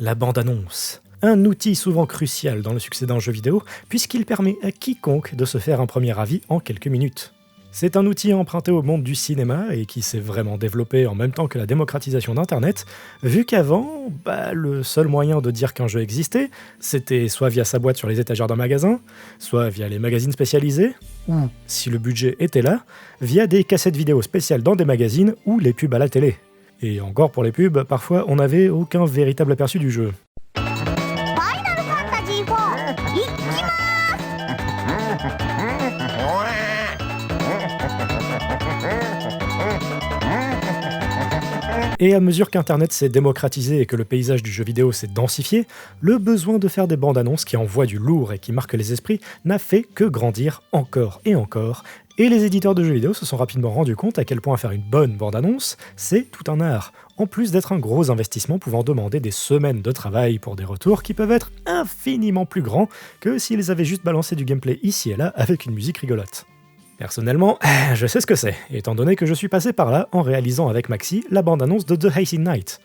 la bande-annonce. Un outil souvent crucial dans le succès d'un jeu vidéo, puisqu'il permet à quiconque de se faire un premier avis en quelques minutes. C'est un outil emprunté au monde du cinéma et qui s'est vraiment développé en même temps que la démocratisation d'Internet, vu qu'avant, le seul moyen de dire qu'un jeu existait, c'était soit via sa boîte sur les étagères d'un magasin, soit via les magazines spécialisés, ou, si le budget était là, via des cassettes vidéo spéciales dans des magazines ou les pubs à la télé. Et encore pour les pubs, parfois on n'avait aucun véritable aperçu du jeu. Et à mesure qu'Internet s'est démocratisé et que le paysage du jeu vidéo s'est densifié, le besoin de faire des bandes annonces qui envoient du lourd et qui marquent les esprits n'a fait que grandir encore et encore, et les éditeurs de jeux vidéo se sont rapidement rendus compte à quel point faire une bonne bande annonce, c'est tout un art, en plus d'être un gros investissement pouvant demander des semaines de travail pour des retours qui peuvent être infiniment plus grands que s'ils avaient juste balancé du gameplay ici et là avec une musique rigolote. Personnellement, je sais ce que c'est, étant donné que je suis passé par là en réalisant avec Maxi la bande-annonce de The Hazy Knight.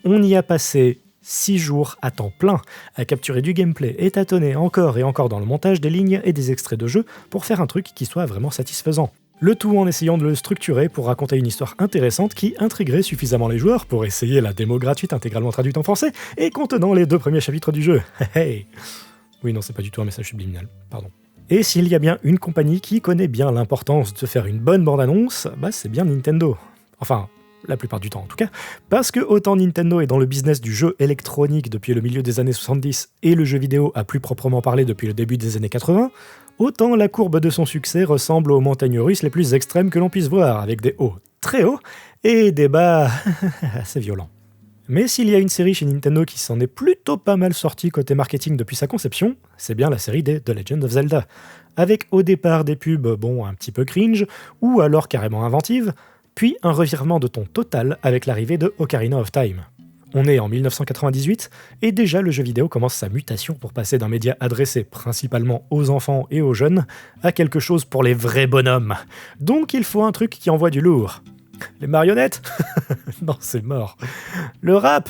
On y a passé 6 jours à temps plein à capturer du gameplay et tâtonner encore et encore dans le montage des lignes et des extraits de jeu pour faire un truc qui soit vraiment satisfaisant. Le tout en essayant de le structurer pour raconter une histoire intéressante qui intriguerait suffisamment les joueurs pour essayer la démo gratuite intégralement traduite en français et contenant les 2 premiers chapitres du jeu. Oui, non, c'est pas du tout un message subliminal, pardon. Et s'il y a bien une compagnie qui connaît bien l'importance de faire une bonne bande-annonce, c'est bien Nintendo. Enfin, la plupart du temps en tout cas, parce que autant Nintendo est dans le business du jeu électronique depuis le milieu des années 70 et le jeu vidéo à plus proprement parler depuis le début des années 80, autant la courbe de son succès ressemble aux montagnes russes les plus extrêmes que l'on puisse voir, avec des hauts très hauts et des bas assez violents. Mais s'il y a une série chez Nintendo qui s'en est plutôt pas mal sortie côté marketing depuis sa conception, c'est bien la série des The Legend of Zelda. Avec au départ des pubs, un petit peu cringe, ou alors carrément inventives, puis un revirement de ton total avec l'arrivée de Ocarina of Time. On est en 1998, et déjà le jeu vidéo commence sa mutation pour passer d'un média adressé principalement aux enfants et aux jeunes à quelque chose pour les vrais bonhommes. Donc il faut un truc qui envoie du lourd. Les marionnettes? Non, c'est mort. Le rap?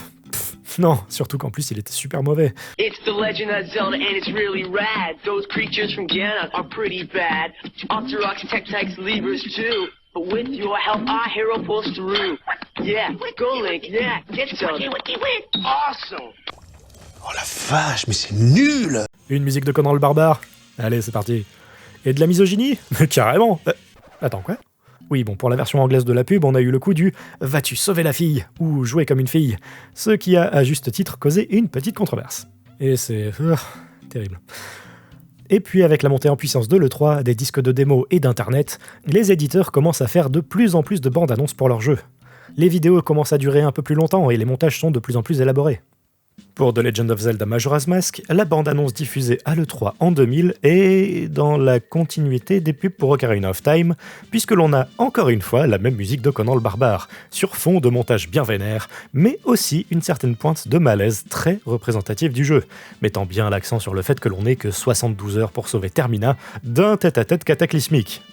Non, surtout qu'en plus il était super mauvais. It's the Legend of Zelda and it's really rad. Those creatures from Ganon are pretty bad. Octoroks, Tektites, Libras too. But with your help, our hero pulls through. Yeah, go Link, yeah, get Zelda. Awesome! Oh la vache, mais c'est nul! Une musique de Conan le Barbare? Allez, c'est parti. Et de la misogynie? Carrément! Attends, quoi? Oui, pour la version anglaise de la pub, on a eu le coup du « Vas-tu sauver la fille ?» ou « Jouer comme une fille », ce qui a à juste titre causé une petite controverse. Et c'est... terrible. Et puis avec la montée en puissance de l'E3, des disques de démo et d'internet, les éditeurs commencent à faire de plus en plus de bandes annonces pour leurs jeux. Les vidéos commencent à durer un peu plus longtemps et les montages sont de plus en plus élaborés. Pour The Legend of Zelda Majora's Mask, la bande-annonce diffusée à l'E3 en 2000 est dans la continuité des pubs pour Ocarina of Time, puisque l'on a encore une fois la même musique de Conan le Barbare, sur fond de montage bien vénère, mais aussi une certaine pointe de malaise très représentative du jeu, mettant bien l'accent sur le fait que l'on n'ait que 72 heures pour sauver Termina d'un tête-à-tête cataclysmique.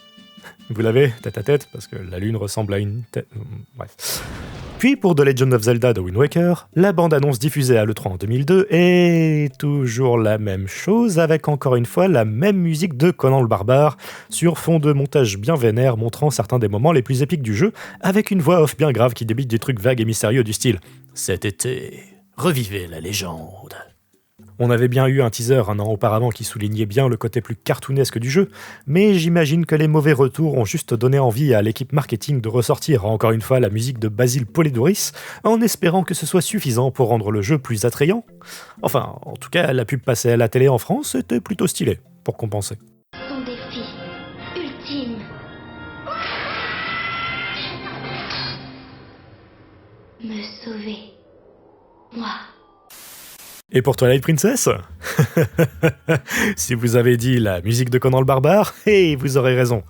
Vous l'avez, tête-à-tête, parce que la lune ressemble à une tête... Bref... Puis pour The Legend of Zelda de Wind Waker, la bande-annonce diffusée à l'E3 en 2002 est toujours la même chose, avec encore une fois la même musique de Conan le Barbare, sur fond de montage bien vénère montrant certains des moments les plus épiques du jeu, avec une voix off bien grave qui débite des trucs vagues et mystérieux du style « Cet été, revivez la légende ». On avait bien eu un teaser un an auparavant qui soulignait bien le côté plus cartoonesque du jeu, mais j'imagine que les mauvais retours ont juste donné envie à l'équipe marketing de ressortir encore une fois la musique de Basil Polidouris, en espérant que ce soit suffisant pour rendre le jeu plus attrayant. Enfin, en tout cas, la pub passée à la télé en France était plutôt stylée, pour compenser. Ton défi ultime. Me sauver. Moi. Et pour Twilight Princess? Si vous avez dit la musique de Conan le Barbare, vous aurez raison.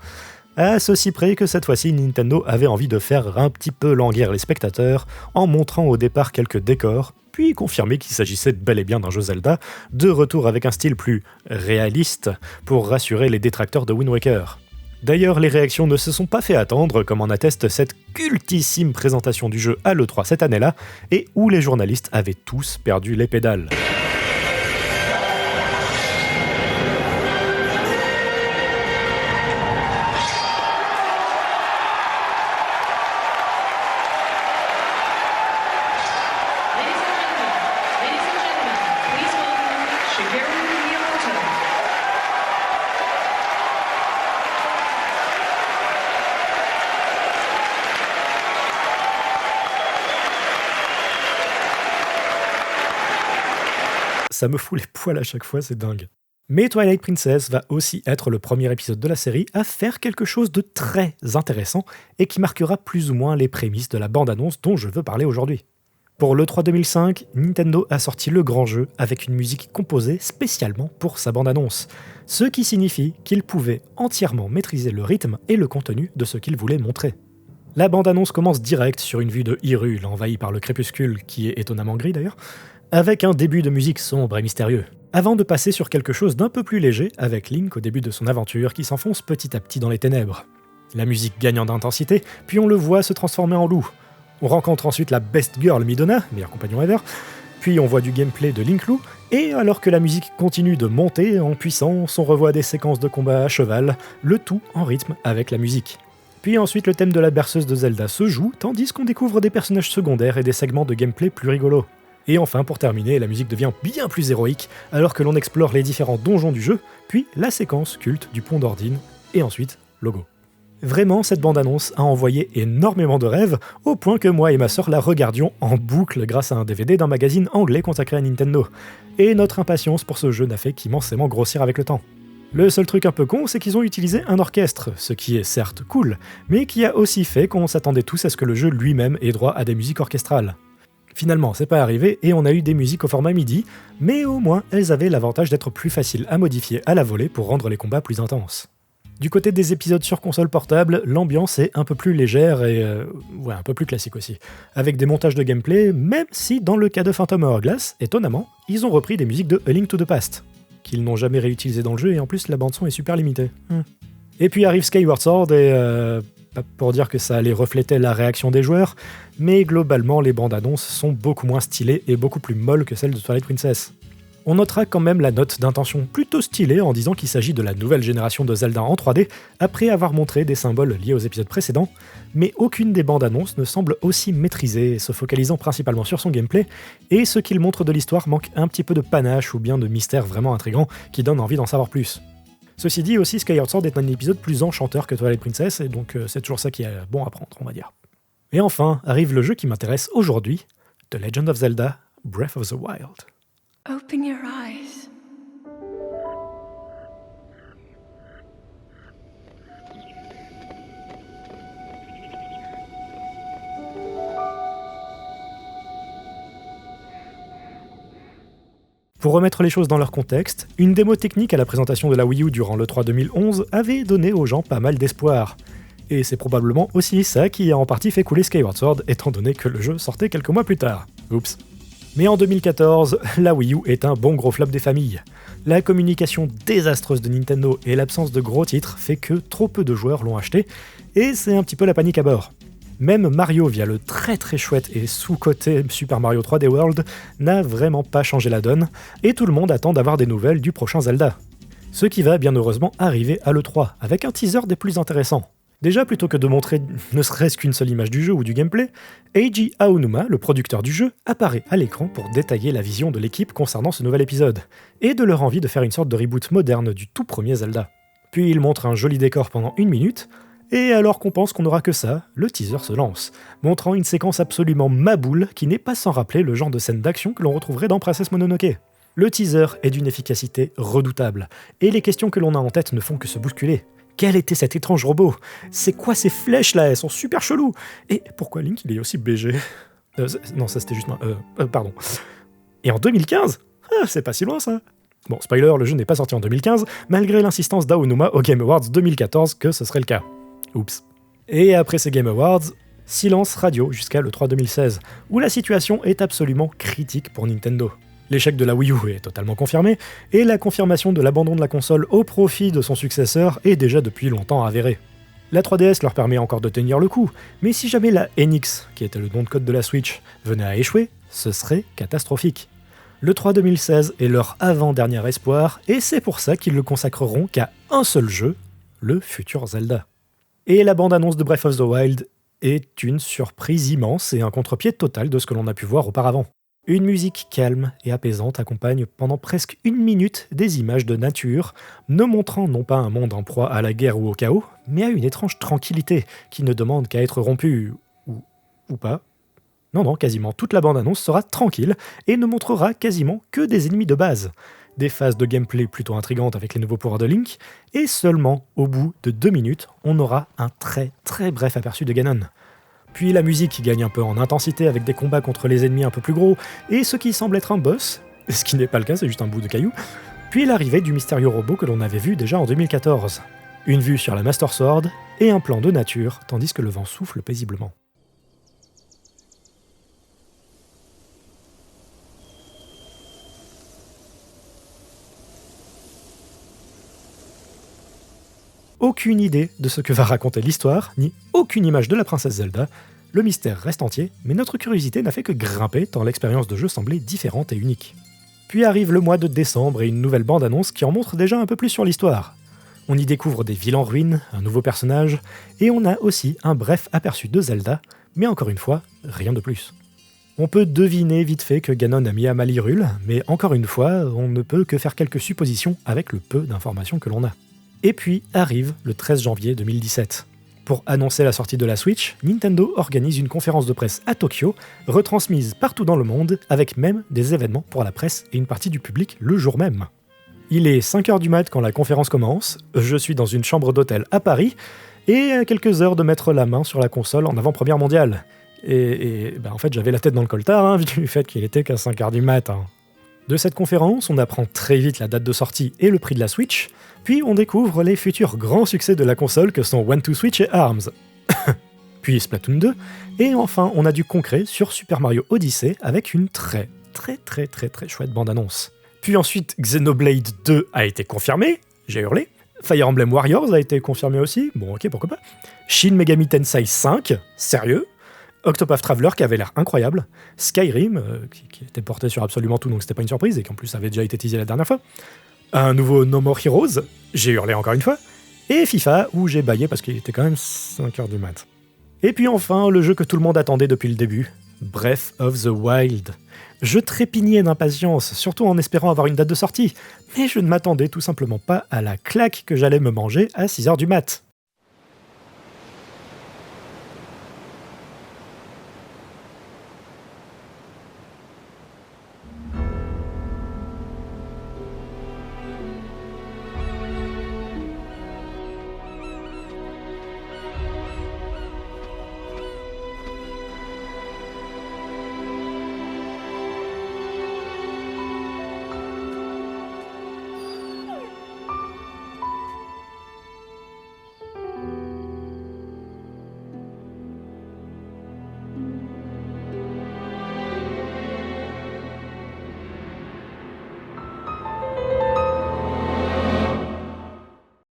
À ceci près que cette fois-ci, Nintendo avait envie de faire un petit peu languir les spectateurs en montrant au départ quelques décors, puis confirmer qu'il s'agissait bel et bien d'un jeu Zelda, de retour avec un style plus réaliste pour rassurer les détracteurs de Wind Waker. D'ailleurs, les réactions ne se sont pas fait attendre, comme en atteste cette cultissime présentation du jeu à l'E3 cette année-là, et où les journalistes avaient tous perdu les pédales. Ça me fout les poils à chaque fois, c'est dingue. Mais Twilight Princess va aussi être le premier épisode de la série à faire quelque chose de très intéressant et qui marquera plus ou moins les prémices de la bande-annonce dont je veux parler aujourd'hui. Pour l'E3 2005, Nintendo a sorti le grand jeu avec une musique composée spécialement pour sa bande-annonce, ce qui signifie qu'il pouvait entièrement maîtriser le rythme et le contenu de ce qu'il voulait montrer. La bande-annonce commence direct sur une vue de Hyrule envahie par le crépuscule, qui est étonnamment gris d'ailleurs, avec un début de musique sombre et mystérieux, avant de passer sur quelque chose d'un peu plus léger avec Link au début de son aventure qui s'enfonce petit à petit dans les ténèbres. La musique gagne en intensité, puis on le voit se transformer en loup. On rencontre ensuite la Best Girl Midona, meilleur compagnon ever, puis on voit du gameplay de Link loup, et alors que la musique continue de monter en puissance, on revoit des séquences de combat à cheval, le tout en rythme avec la musique. Puis ensuite le thème de la berceuse de Zelda se joue, tandis qu'on découvre des personnages secondaires et des segments de gameplay plus rigolos. Et enfin, pour terminer, la musique devient bien plus héroïque, alors que l'on explore les différents donjons du jeu, puis la séquence culte du pont d'Ordine, et ensuite, logo. Vraiment, cette bande-annonce a envoyé énormément de rêves, au point que moi et ma sœur la regardions en boucle grâce à un DVD d'un magazine anglais consacré à Nintendo. Et notre impatience pour ce jeu n'a fait qu'immensément grossir avec le temps. Le seul truc un peu con, c'est qu'ils ont utilisé un orchestre, ce qui est certes cool, mais qui a aussi fait qu'on s'attendait tous à ce que le jeu lui-même ait droit à des musiques orchestrales. Finalement, c'est pas arrivé et on a eu des musiques au format MIDI, mais au moins elles avaient l'avantage d'être plus faciles à modifier à la volée pour rendre les combats plus intenses. Du côté des épisodes sur console portable, l'ambiance est un peu plus légère et un peu plus classique aussi, avec des montages de gameplay, même si dans le cas de Phantom Hourglass, étonnamment, ils ont repris des musiques de A Link to the Past, qu'ils n'ont jamais réutilisées dans le jeu et en plus la bande-son est super limitée. Et puis arrive Skyward Sword et pas pour dire que ça allait refléter la réaction des joueurs, mais globalement les bandes annonces sont beaucoup moins stylées et beaucoup plus molles que celles de Twilight Princess. On notera quand même la note d'intention plutôt stylée en disant qu'il s'agit de la nouvelle génération de Zelda en 3D, après avoir montré des symboles liés aux épisodes précédents, mais aucune des bandes annonces ne semble aussi maîtrisée, se focalisant principalement sur son gameplay, et ce qu'il montre de l'histoire manque un petit peu de panache ou bien de mystère vraiment intrigant qui donne envie d'en savoir plus. Ceci dit aussi, Skyward Sword est un épisode plus enchanteur que Twilight Princess, et donc c'est toujours ça qui est bon à prendre, on va dire. Et enfin, arrive le jeu qui m'intéresse aujourd'hui, The Legend of Zelda Breath of the Wild. Open your eyes. Pour remettre les choses dans leur contexte, une démo technique à la présentation de la Wii U durant l'E3 2011 avait donné aux gens pas mal d'espoir. Et c'est probablement aussi ça qui a en partie fait couler Skyward Sword, étant donné que le jeu sortait quelques mois plus tard. Oups. Mais en 2014, la Wii U est un bon gros flop des familles. La communication désastreuse de Nintendo et l'absence de gros titres fait que trop peu de joueurs l'ont acheté, et c'est un petit peu la panique à bord. Même Mario via le très très chouette et sous-coté Super Mario 3D World n'a vraiment pas changé la donne, et tout le monde attend d'avoir des nouvelles du prochain Zelda. Ce qui va bien heureusement arriver à l'E3, avec un teaser des plus intéressants. Déjà, plutôt que de montrer ne serait-ce qu'une seule image du jeu ou du gameplay, Eiji Aonuma, le producteur du jeu, apparaît à l'écran pour détailler la vision de l'équipe concernant ce nouvel épisode, et de leur envie de faire une sorte de reboot moderne du tout premier Zelda. Puis il montre un joli décor pendant 1 minute, et alors qu'on pense qu'on n'aura que ça, le teaser se lance, montrant une séquence absolument maboule qui n'est pas sans rappeler le genre de scène d'action que l'on retrouverait dans Princess Mononoke. Le teaser est d'une efficacité redoutable, et les questions que l'on a en tête ne font que se bousculer. Quel était cet étrange robot ? C'est quoi ces flèches là ? Elles sont super cheloues ! Et pourquoi Link il est aussi BG ? Non, ça c'était juste moi. Pardon. Et en 2015 ? C'est pas si loin ça. Bon, spoiler, le jeu n'est pas sorti en 2015, malgré l'insistance d'Aonuma au Game Awards 2014 que ce serait le cas. Oups. Et après ces Game Awards, silence radio jusqu'à l'E3 2016, où la situation est absolument critique pour Nintendo. L'échec de la Wii U est totalement confirmé, et la confirmation de l'abandon de la console au profit de son successeur est déjà depuis longtemps avérée. La 3DS leur permet encore de tenir le coup, mais si jamais la NX, qui était le nom de code de la Switch, venait à échouer, ce serait catastrophique. Le 3 2016 est leur avant-dernier espoir, et c'est pour ça qu'ils le consacreront qu'à un seul jeu, le futur Zelda. Et la bande-annonce de Breath of the Wild est une surprise immense et un contre-pied total de ce que l'on a pu voir auparavant. Une musique calme et apaisante accompagne pendant presque 1 minute des images de nature, ne montrant non pas un monde en proie à la guerre ou au chaos, mais à une étrange tranquillité qui ne demande qu'à être rompue, ou pas. Non, quasiment toute la bande-annonce sera tranquille et ne montrera quasiment que des ennemis de base, des phases de gameplay plutôt intrigantes avec les nouveaux pouvoirs de Link, et seulement au bout de 2 minutes, on aura un très très bref aperçu de Ganon. Puis la musique gagne un peu en intensité avec des combats contre les ennemis un peu plus gros, et ce qui semble être un boss, ce qui n'est pas le cas, c'est juste un bout de caillou, puis l'arrivée du mystérieux robot que l'on avait vu déjà en 2014. Une vue sur la Master Sword, et un plan de nature, tandis que le vent souffle paisiblement. Aucune idée de ce que va raconter l'histoire, ni aucune image de la princesse Zelda. Le mystère reste entier, mais notre curiosité n'a fait que grimper tant l'expérience de jeu semblait différente et unique. Puis arrive le mois de décembre et une nouvelle bande-annonce qui en montre déjà un peu plus sur l'histoire. On y découvre des villes en ruine, un nouveau personnage, et on a aussi un bref aperçu de Zelda, mais encore une fois, rien de plus. On peut deviner vite fait que Ganon a mis à mal Hyrule, mais encore une fois, on ne peut que faire quelques suppositions avec le peu d'informations que l'on a. Et puis arrive le 13 janvier 2017. Pour annoncer la sortie de la Switch, Nintendo organise une conférence de presse à Tokyo, retransmise partout dans le monde, avec même des événements pour la presse et une partie du public le jour même. Il est 5h du mat quand la conférence commence, je suis dans une chambre d'hôtel à Paris, et à quelques heures de mettre la main sur la console en avant-première mondiale. Et en fait j'avais la tête dans le coltard, du fait qu'il était qu'à 5h du mat. De cette conférence, on apprend très vite la date de sortie et le prix de la Switch, puis on découvre les futurs grands succès de la console que sont One to Switch et ARMS. Puis Splatoon 2, et enfin on a du concret sur Super Mario Odyssey avec une très chouette bande-annonce. Puis ensuite Xenoblade 2 a été confirmé, j'ai hurlé. Fire Emblem Warriors a été confirmé aussi, bon ok pourquoi pas. Shin Megami Tensei 5, sérieux. Octopath Traveler qui avait l'air incroyable, Skyrim, qui était porté sur absolument tout, donc c'était pas une surprise, et qui en plus avait déjà été teasé la dernière fois, un nouveau No More Heroes, j'ai hurlé encore une fois, et FIFA, où j'ai bâillé parce qu'il était quand même 5h du mat. Et puis enfin, le jeu que tout le monde attendait depuis le début, Breath of the Wild. Je trépignais d'impatience, surtout en espérant avoir une date de sortie, mais je ne m'attendais tout simplement pas à la claque que j'allais me manger à 6h du mat.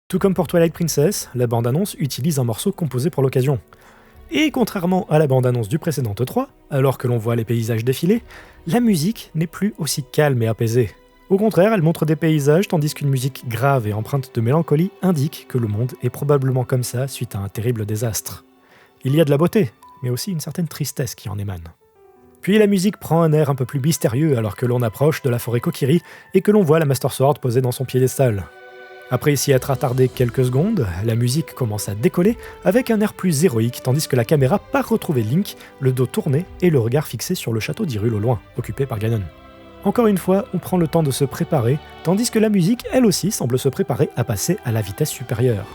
Tout comme pour Twilight Princess, la bande-annonce utilise un morceau composé pour l'occasion. Et contrairement à la bande-annonce du précédent E3, alors que l'on voit les paysages défiler, la musique n'est plus aussi calme et apaisée. Au contraire, elle montre des paysages tandis qu'une musique grave et empreinte de mélancolie indique que le monde est probablement comme ça suite à un terrible désastre. Il y a de la beauté, mais aussi une certaine tristesse qui en émane. Puis la musique prend un air un peu plus mystérieux alors que l'on approche de la forêt Kokiri et que l'on voit la Master Sword posée dans son piédestal. Après s'y être attardé quelques secondes, la musique commence à décoller avec un air plus héroïque tandis que la caméra part retrouver Link, le dos tourné et le regard fixé sur le château d'Hyrule au loin, occupé par Ganon. Encore une fois, on prend le temps de se préparer, tandis que la musique, elle aussi, semble se préparer à passer à la vitesse supérieure.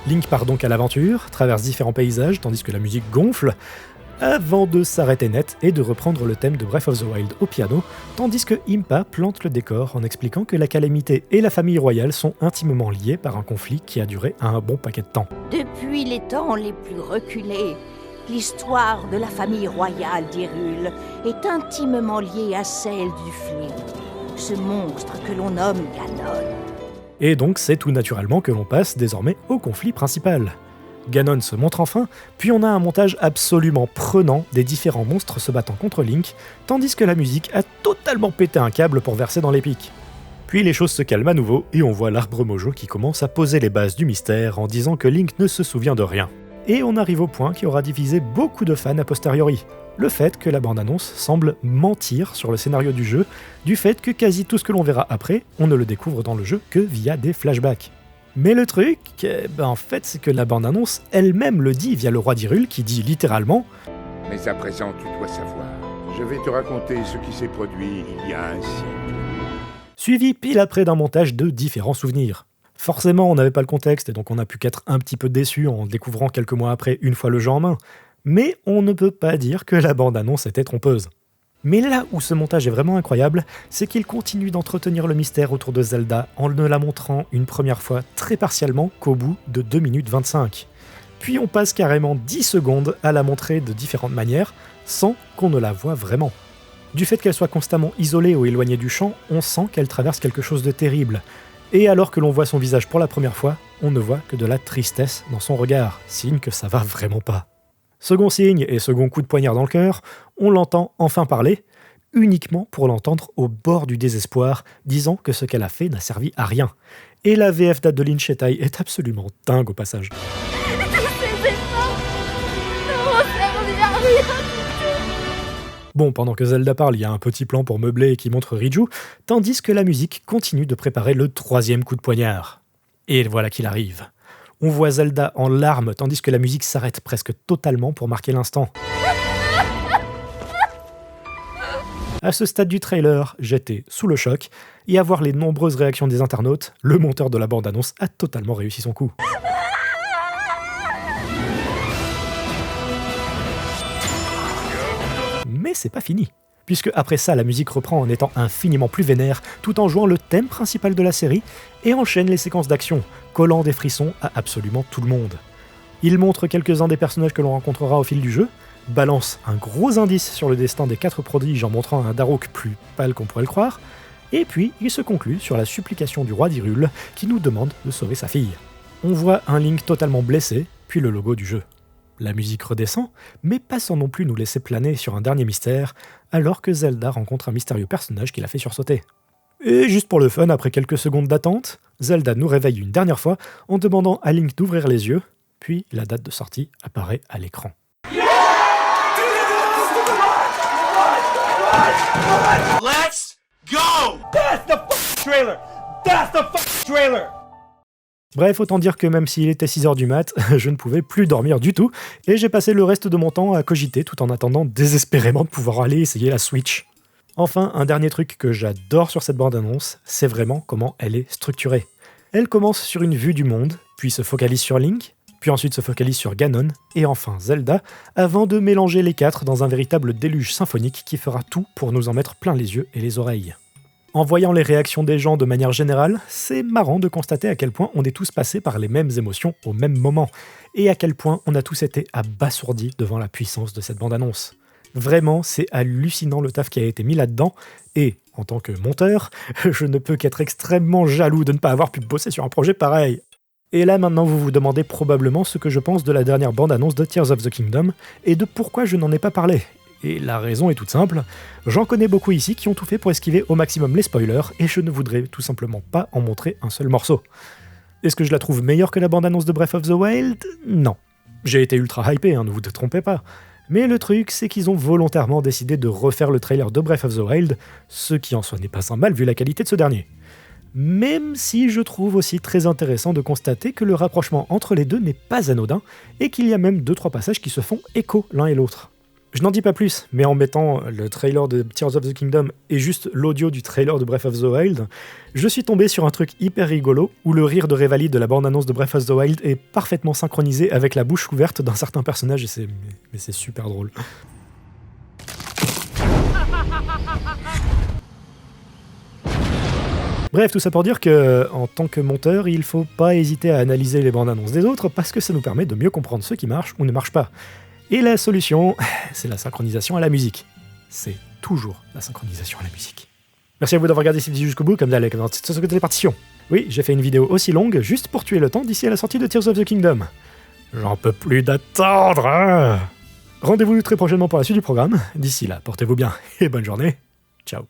Link part donc à l'aventure, traverse différents paysages tandis que la musique gonfle, avant de s'arrêter net et de reprendre le thème de Breath of the Wild au piano, tandis que Impa plante le décor en expliquant que la calamité et la famille royale sont intimement liées par un conflit qui a duré un bon paquet de temps. Depuis les temps les plus reculés, L'histoire de la famille royale d'Hyrule est intimement liée à celle du fléau, ce monstre que l'on nomme Ganon. Et donc c'est tout naturellement que l'on passe désormais au conflit principal. Ganon se montre enfin, puis on a un montage absolument prenant des différents monstres se battant contre Link, tandis que la musique a totalement pété un câble pour verser dans l'épique. Puis les choses se calment à nouveau et on voit l'arbre Mojo qui commence à poser les bases du mystère en disant que Link ne se souvient de rien. Et on arrive au point qui aura divisé beaucoup de fans a posteriori. Le fait que la bande-annonce semble mentir sur le scénario du jeu, du fait que quasi tout ce que l'on verra après, on ne le découvre dans le jeu que via des flashbacks. Mais le truc, en fait, c'est que la bande-annonce elle-même le dit via le roi d'Hyrule qui dit littéralement « Mais à présent, tu dois savoir. Je vais te raconter ce qui s'est produit il y a un siècle. » Suivi pile après d'un montage de différents souvenirs. Forcément, on n'avait pas le contexte et donc on a pu qu'être un petit peu déçu en le découvrant quelques mois après, une fois le jeu en main. Mais on ne peut pas dire que la bande-annonce était trompeuse. Mais là où ce montage est vraiment incroyable, c'est qu'il continue d'entretenir le mystère autour de Zelda en ne la montrant une première fois très partiellement qu'au bout de 2 minutes 25. Puis on passe carrément 10 secondes à la montrer de différentes manières, sans qu'on ne la voie vraiment. Du fait qu'elle soit constamment isolée ou éloignée du champ, on sent qu'elle traverse quelque chose de terrible. Et alors que l'on voit son visage pour la première fois, on ne voit que de la tristesse dans son regard, signe que ça va vraiment pas. Second signe et second coup de poignard dans le cœur, on l'entend enfin parler, uniquement pour l'entendre au bord du désespoir, disant que ce qu'elle a fait n'a servi à rien. Et la VF de Lin Chetai est absolument dingue au passage. Bon, pendant que Zelda parle, il y a un petit plan pour meubler qui montre Riju, tandis que la musique continue de préparer le 3e coup de poignard. Et voilà qu'il arrive. On voit Zelda en larmes tandis que la musique s'arrête presque totalement pour marquer l'instant. À ce stade du trailer, j'étais sous le choc, et à voir les nombreuses réactions des internautes, le monteur de la bande-annonce a totalement réussi son coup. Mais c'est pas fini, puisque après ça la musique reprend en étant infiniment plus vénère, tout en jouant le thème principal de la série, et enchaîne les séquences d'action, collant des frissons à absolument tout le monde. Il montre quelques-uns des personnages que l'on rencontrera au fil du jeu, balance un gros indice sur le destin des 4 prodiges en montrant un Daruk plus pâle qu'on pourrait le croire, et puis il se conclut sur la supplication du roi d'Hyrule qui nous demande de sauver sa fille. On voit un Link totalement blessé, puis le logo du jeu. La musique redescend, mais pas sans non plus nous laisser planer sur un dernier mystère, alors que Zelda rencontre un mystérieux personnage qui la fait sursauter. Et juste pour le fun, après quelques secondes d'attente, Zelda nous réveille une dernière fois en demandant à Link d'ouvrir les yeux, puis la date de sortie apparaît à l'écran. Let's go! That's the trailer! That's the trailer! Bref, autant dire que même s'il était 6h du mat, je ne pouvais plus dormir du tout, et j'ai passé le reste de mon temps à cogiter tout en attendant désespérément de pouvoir aller essayer la Switch. Enfin, un dernier truc que j'adore sur cette bande-annonce, c'est vraiment comment elle est structurée. Elle commence sur une vue du monde, puis se focalise sur Link, puis ensuite se focalise sur Ganon, et enfin Zelda, avant de mélanger les 4 dans un véritable déluge symphonique qui fera tout pour nous en mettre plein les yeux et les oreilles. En voyant les réactions des gens de manière générale, c'est marrant de constater à quel point on est tous passés par les mêmes émotions au même moment, et à quel point on a tous été abasourdis devant la puissance de cette bande-annonce. Vraiment, c'est hallucinant le taf qui a été mis là-dedans, et, en tant que monteur, je ne peux qu'être extrêmement jaloux de ne pas avoir pu bosser sur un projet pareil. Et là maintenant vous vous demandez probablement ce que je pense de la dernière bande-annonce de Tears of the Kingdom, et de pourquoi je n'en ai pas parlé. Et la raison est toute simple, j'en connais beaucoup ici qui ont tout fait pour esquiver au maximum les spoilers, et je ne voudrais tout simplement pas en montrer un seul morceau. Est-ce que je la trouve meilleure que la bande-annonce de Breath of the Wild ? Non. J'ai été ultra hypé, ne vous trompez pas. Mais le truc, c'est qu'ils ont volontairement décidé de refaire le trailer de Breath of the Wild, ce qui en soi n'est pas un mal vu la qualité de ce dernier. Même si je trouve aussi très intéressant de constater que le rapprochement entre les deux n'est pas anodin, et qu'il y a même 2-3 passages qui se font écho l'un et l'autre. Je n'en dis pas plus, mais en mettant le trailer de Tears of the Kingdom et juste l'audio du trailer de Breath of the Wild, je suis tombé sur un truc hyper rigolo où le rire de Revali de la bande-annonce de Breath of the Wild est parfaitement synchronisé avec la bouche ouverte d'un certain personnage et c'est super drôle. Bref, tout ça pour dire que, en tant que monteur, il faut pas hésiter à analyser les bandes annonces des autres parce que ça nous permet de mieux comprendre ce qui marche ou ne marche pas. Et la solution, c'est la synchronisation à la musique. C'est toujours la synchronisation à la musique. Merci à vous d'avoir regardé cette vidéo jusqu'au bout, comme d'hab, dans cette des partitions. Oui, j'ai fait une vidéo aussi longue juste pour tuer le temps d'ici à la sortie de Tears of the Kingdom. J'en peux plus d'attendre, hein. Rendez-vous très prochainement pour la suite du programme. D'ici là, portez-vous bien et bonne journée. Ciao.